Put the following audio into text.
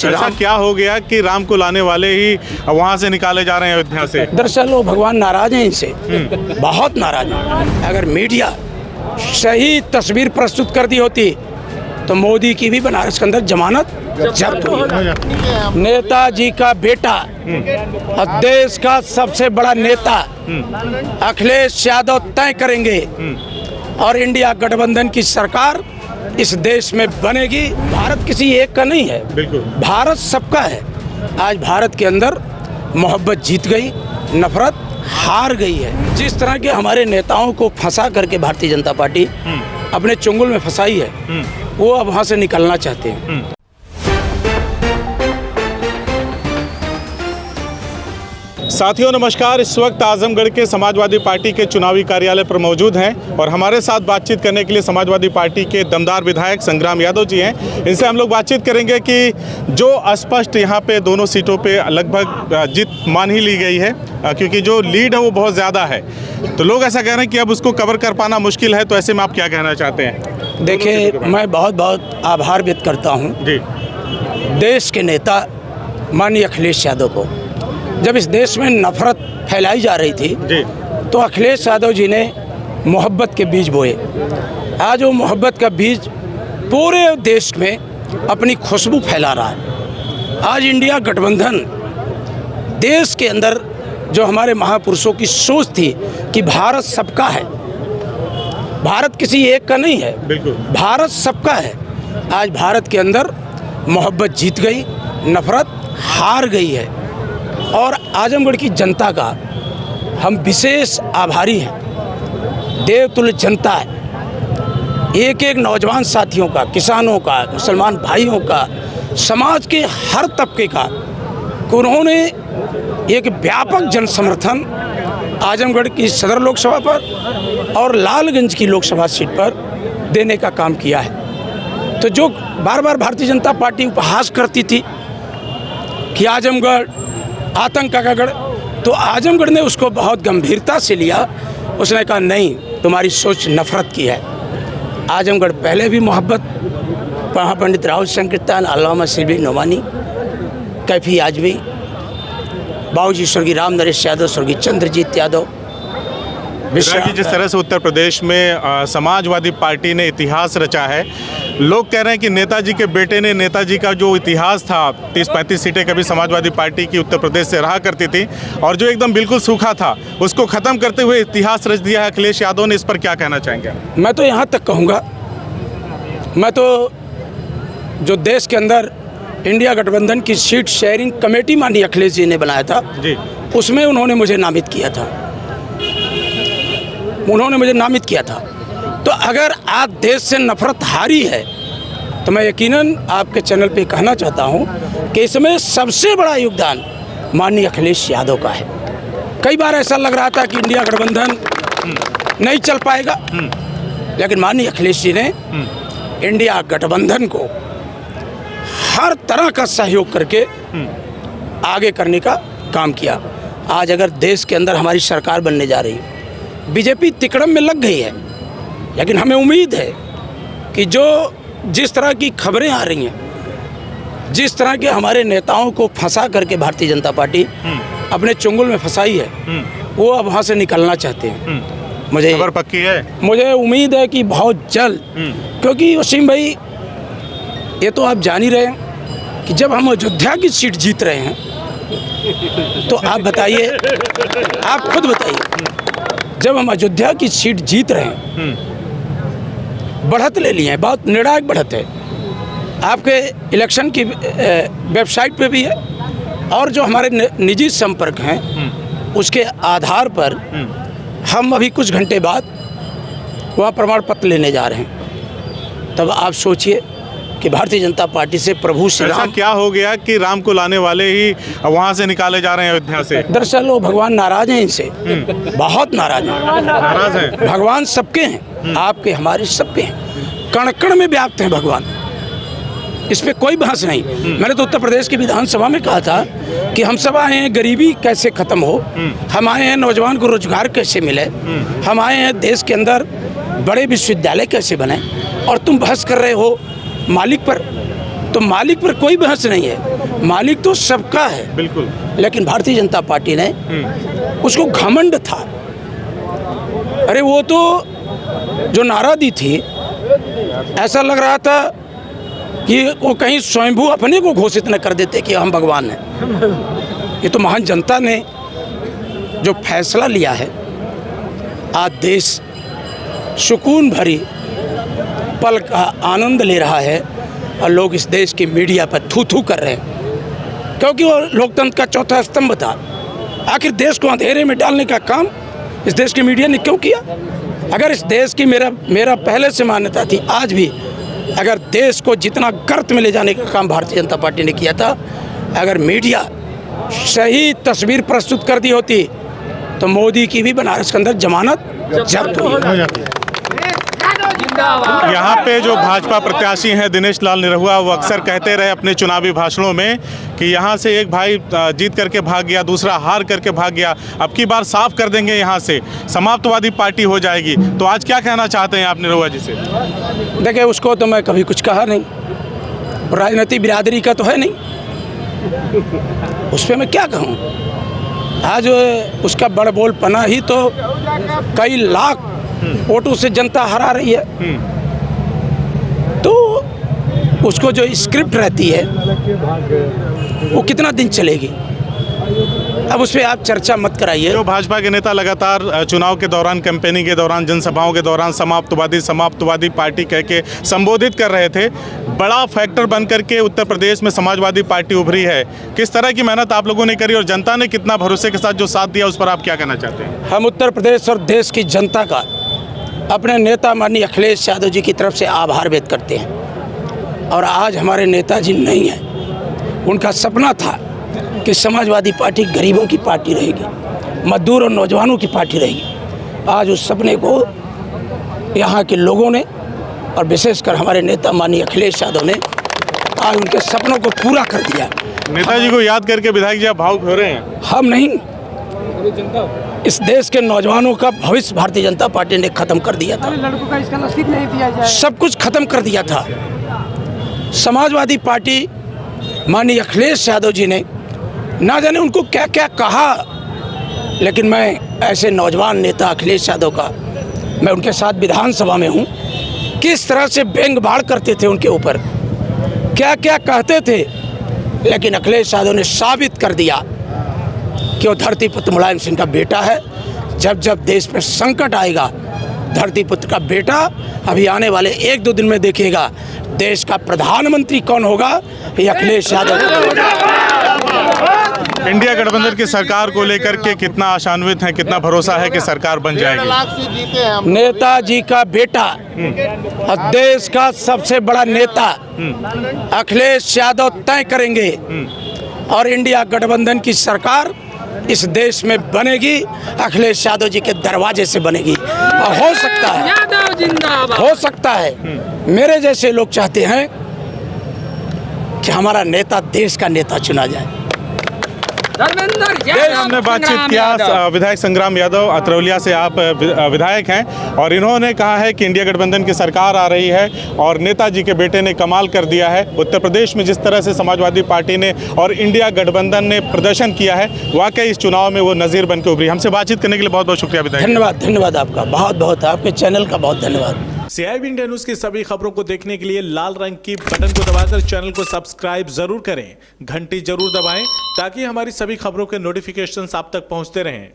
ऐसा क्या हो गया कि राम को लाने वाले ही वहाँ से निकाले जा रहे हैं अयोध्या से? दरअसल वो भगवान नाराज हैं इनसे, बहुत नाराज हैं। अगर मीडिया सही तस्वीर प्रस्तुत कर दी होती तो मोदी की भी बनारस के अंदर जमानत जब्त हुई। नेताजी का बेटा और देश का सबसे बड़ा नेता अखिलेश यादव तय करेंगे और इंडिया गठबंधन की सरकार इस देश में बनेगी। भारत किसी एक का नहीं है, बिल्कुल भारत सबका है। आज भारत के अंदर मोहब्बत जीत गई, नफरत हार गई है। जिस तरह के हमारे नेताओं को फंसा करके भारतीय जनता पार्टी अपने चुंगल में फंसाई है, वो अब वहाँ से निकलना चाहते हैं। साथियों नमस्कार, इस वक्त आजमगढ़ के समाजवादी पार्टी के चुनावी कार्यालय पर मौजूद हैं और हमारे साथ बातचीत करने के लिए समाजवादी पार्टी के दमदार विधायक संग्राम यादव जी हैं। इनसे हम लोग बातचीत करेंगे कि जो स्पष्ट यहाँ पे दोनों सीटों पे लगभग जीत मान ही ली गई है, क्योंकि जो लीड है वो बहुत ज़्यादा है, तो लोग ऐसा कह रहे हैं कि अब उसको कवर कर पाना मुश्किल है। तो ऐसे में आप क्या कहना चाहते हैं? देखिए, मैं बहुत बहुत आभार व्यक्त करता हूँ जी, देश के नेता माननीय अखिलेश यादव को। जब इस देश में नफरत फैलाई जा रही थी जी, तो अखिलेश यादव जी ने मोहब्बत के बीज बोए। आज वो मोहब्बत का बीज पूरे देश में अपनी खुशबू फैला रहा है। आज इंडिया गठबंधन देश के अंदर जो हमारे महापुरुषों की सोच थी कि भारत सबका है, भारत किसी एक का नहीं है, बिल्कुल भारत सबका है। आज भारत के अंदर मोहब्बत जीत गई, नफरत हार गई है। और आजमगढ़ की जनता का हम विशेष आभारी हैं। देवतुल्य जनता है। एक एक नौजवान साथियों का, किसानों का, मुसलमान भाइयों का, समाज के हर तबके का, उन्होंने एक व्यापक जन समर्थन आजमगढ़ की सदर लोकसभा पर और लालगंज की लोकसभा सीट पर देने का काम किया है। तो जो बार बार भारतीय जनता पार्टी उपहास करती थी कि आजमगढ़ आतंक का गढ़, तो आजमगढ़ ने उसको बहुत गंभीरता से लिया। उसने कहा नहीं, तुम्हारी सोच नफरत की है। आजमगढ़ पहले भी मोहब्बत, पंडित राहुल संकीर्तन, अल्लामा सिल्वी नोमानी, कैफी आजमी, बाबूजी स्वर्गीय राम नरेश यादव, स्वर्गीय चंद्रजीत यादव, कि जिस तरह से उत्तर प्रदेश में समाजवादी पार्टी ने इतिहास रचा है, लोग कह रहे हैं कि नेताजी के बेटे ने, नेताजी का जो इतिहास था 30-35 सीटें कभी समाजवादी पार्टी की उत्तर प्रदेश से रहा करती थी और जो एकदम बिल्कुल सूखा था उसको ख़त्म करते हुए इतिहास रच दिया है अखिलेश यादव ने। इस पर क्या कहना चाहेंगे? मैं तो यहाँ तक कहूँगा, मैं तो जो देश के अंदर इंडिया गठबंधन की सीट शेयरिंग कमेटी माननीय अखिलेश जी ने बनाया था जी, उसमें उन्होंने मुझे नामित किया था। तो अगर आज देश से नफरत हारी है तो मैं यकीनन आपके चैनल पे कहना चाहता हूं कि इसमें सबसे बड़ा योगदान माननीय अखिलेश यादव का है। कई बार ऐसा लग रहा था कि इंडिया गठबंधन नहीं चल पाएगा, लेकिन माननीय अखिलेश जी ने इंडिया गठबंधन को हर तरह का सहयोग करके आगे करने का काम किया। आज अगर देश के अंदर हमारी सरकार बनने जा रही है, बीजेपी तिकड़म में लग गई है, लेकिन हमें उम्मीद है कि जिस तरह की खबरें आ रही हैं, जिस तरह के हमारे नेताओं को फंसा करके भारतीय जनता पार्टी अपने चुंगल में फंसाई है, वो अब वहाँ से निकलना चाहते हैं। मुझे खबर पक्की है, मुझे उम्मीद है कि बहुत जल्द, क्योंकि वसीम भाई, ये तो आप जान ही रहे हैं कि जब हम अयोध्या की सीट जीत रहे हैं तो आप बताइए, आप खुद बताइए, जब हम अयोध्या की सीट जीत रहे हैं, बढ़त ले लिए हैं, बहुत निर्णायक बढ़त है। आपके इलेक्शन की वेबसाइट पे भी है और जो हमारे निजी संपर्क हैं उसके आधार पर हम अभी कुछ घंटे बाद वहाँ प्रमाण पत्र लेने जा रहे हैं। तब आप सोचिए कि भारतीय जनता पार्टी से प्रभु श्री राम, ऐसा क्या हो गया कि राम को लाने वाले ही वहाँ से निकाले जा रहे हैं अयोध्या से? दरअसल वो भगवान नाराज हैं इनसे, बहुत नाराज हैं। भगवान सबके हैं, आपके हमारे सबके हैं, कण कण में व्याप्त हैं भगवान। इस पे कोई बहस नहीं। मैंने तो उत्तर प्रदेश की विधानसभा में कहा था कि हम सब आए हैं गरीबी कैसे ख़त्म हो, हम आए हैं नौजवान को रोजगार कैसे मिले, हम आए हैं देश के अंदर बड़े विश्वविद्यालय कैसे बने, और तुम बहस कर रहे हो मालिक पर। तो मालिक पर कोई बहस नहीं है, मालिक तो सबका है। बिल्कुल। लेकिन भारतीय जनता पार्टी ने उसको घमंड था। अरे वो तो जो नारा दी थी, ऐसा लग रहा था कि वो कहीं स्वयंभू अपने को घोषित न कर देते कि हम भगवान हैं। ये तो महान जनता ने जो फैसला लिया है, आज देश सुकून भरी पल का आनंद ले रहा है और लोग इस देश की मीडिया पर थू थू कर रहे हैं, क्योंकि वो लोकतंत्र का चौथा स्तंभ था। आखिर देश को अंधेरे में डालने का काम इस देश की मीडिया ने क्यों किया? अगर इस देश की मेरा पहले से मान्यता थी, आज भी, अगर देश को जितना गर्त में ले जाने का काम भारतीय जनता पार्टी ने किया था, अगर मीडिया सही तस्वीर प्रस्तुत कर दी होती तो मोदी की भी बनारस के अंदर जमानत जब्त हुई। यहाँ पे जो भाजपा प्रत्याशी हैं दिनेश लाल निरहुआ, वो अक्सर कहते रहे अपने चुनावी भाषणों में कि यहाँ से एक भाई जीत करके भाग गया, दूसरा हार करके भाग गया, अब की बार साफ कर देंगे, यहाँ से समाप्तवादी पार्टी हो जाएगी। तो आज क्या कहना चाहते हैं आप निरहुआ जी से? देखिए, उसको तो मैं कभी कुछ कहा नहीं, राजनीतिक बिरादरी का तो है नहीं, उस पर मैं क्या कहूँ। आज उसका बड़बोलपना ही तो कई लाख वोटों से जनता हरा रही है। तो उसको जो स्क्रिप्ट रहती है वो कितना दिन चलेगी, अब उस पर आप चर्चा मत कराइए। जो भाजपा के नेता लगातार चुनाव के दौरान, कैंपेनिंग के दौरान, जनसभाओं के दौरान समाप्तवादी पार्टी कह के संबोधित कर रहे थे, बड़ा फैक्टर बन करके उत्तर प्रदेश में समाजवादी पार्टी उभरी है। किस तरह की मेहनत आप लोगों ने करी और जनता ने कितना भरोसे के साथ जो साथ दिया, उस पर आप क्या कहना चाहते हैं? हम उत्तर प्रदेश और देश की जनता का अपने नेता माननीय अखिलेश यादव जी की तरफ से आभार व्यक्त करते हैं। और आज हमारे नेताजी नहीं हैं। उनका सपना था कि समाजवादी पार्टी गरीबों की पार्टी रहेगी, मजदूर और नौजवानों की पार्टी रहेगी। आज उस सपने को यहाँ के लोगों ने और विशेषकर हमारे नेता माननीय अखिलेश यादव ने आज उनके सपनों को पूरा कर दिया। नेताजी को याद करके विधायक जी आप भावुक हो रहे हैं? हम नहीं, इस देश के नौजवानों का भविष्य भारतीय जनता पार्टी ने खत्म कर दिया था। लड़कों का इसका नसीब नहीं दिया जाए, सब कुछ खत्म कर दिया था। समाजवादी पार्टी माननीय अखिलेश यादव जी ने ना जाने उनको क्या क्या कहा, लेकिन मैं ऐसे नौजवान नेता अखिलेश यादव का, मैं उनके साथ विधानसभा में हूँ, किस तरह से व्यंग बाढ़ करते थे उनके ऊपर, क्या क्या कहते थे, लेकिन अखिलेश यादव ने साबित कर दिया कि वो धरती पुत्र मुलायम सिंह का बेटा है। जब जब देश पर संकट आएगा, धरती पुत्र का बेटा अभी आने वाले 1-2 दिन में देखिएगा देश का प्रधानमंत्री कौन होगा, ये अखिलेश यादव। इंडिया गठबंधन की सरकार को लेकर के कितना आशान्वित है, कितना भरोसा है कि सरकार बन जाएगी? नेताजी का बेटा और देश का सबसे बड़ा नेता अखिलेश यादव तय करेंगे और इंडिया गठबंधन की सरकार इस देश में बनेगी, अखिलेश यादव जी के दरवाजे से बनेगी। और हो सकता है मेरे जैसे लोग चाहते हैं कि हमारा नेता देश का नेता चुना जाए। हमने बातचीत किया विधायक संग्राम यादव, अतरौलिया से आप विधायक हैं, और इन्होंने कहा है कि इंडिया गठबंधन की सरकार आ रही है और नेताजी के बेटे ने कमाल कर दिया है। उत्तर प्रदेश में जिस तरह से समाजवादी पार्टी ने और इंडिया गठबंधन ने प्रदर्शन किया है, वाकई इस चुनाव में वो नज़ीर बन के उभरी। हमसे बातचीत करने के लिए बहुत बहुत शुक्रिया विधायक। धन्यवाद आपका, बहुत बहुत आपके चैनल का बहुत धन्यवाद। CIB इंडिया न्यूज़ की सभी खबरों को देखने के लिए लाल रंग की बटन को दबाकर चैनल को सब्सक्राइब जरूर करें, घंटी जरूर दबाएं ताकि हमारी सभी खबरों के नोटिफिकेशंस आप तक पहुंचते रहें।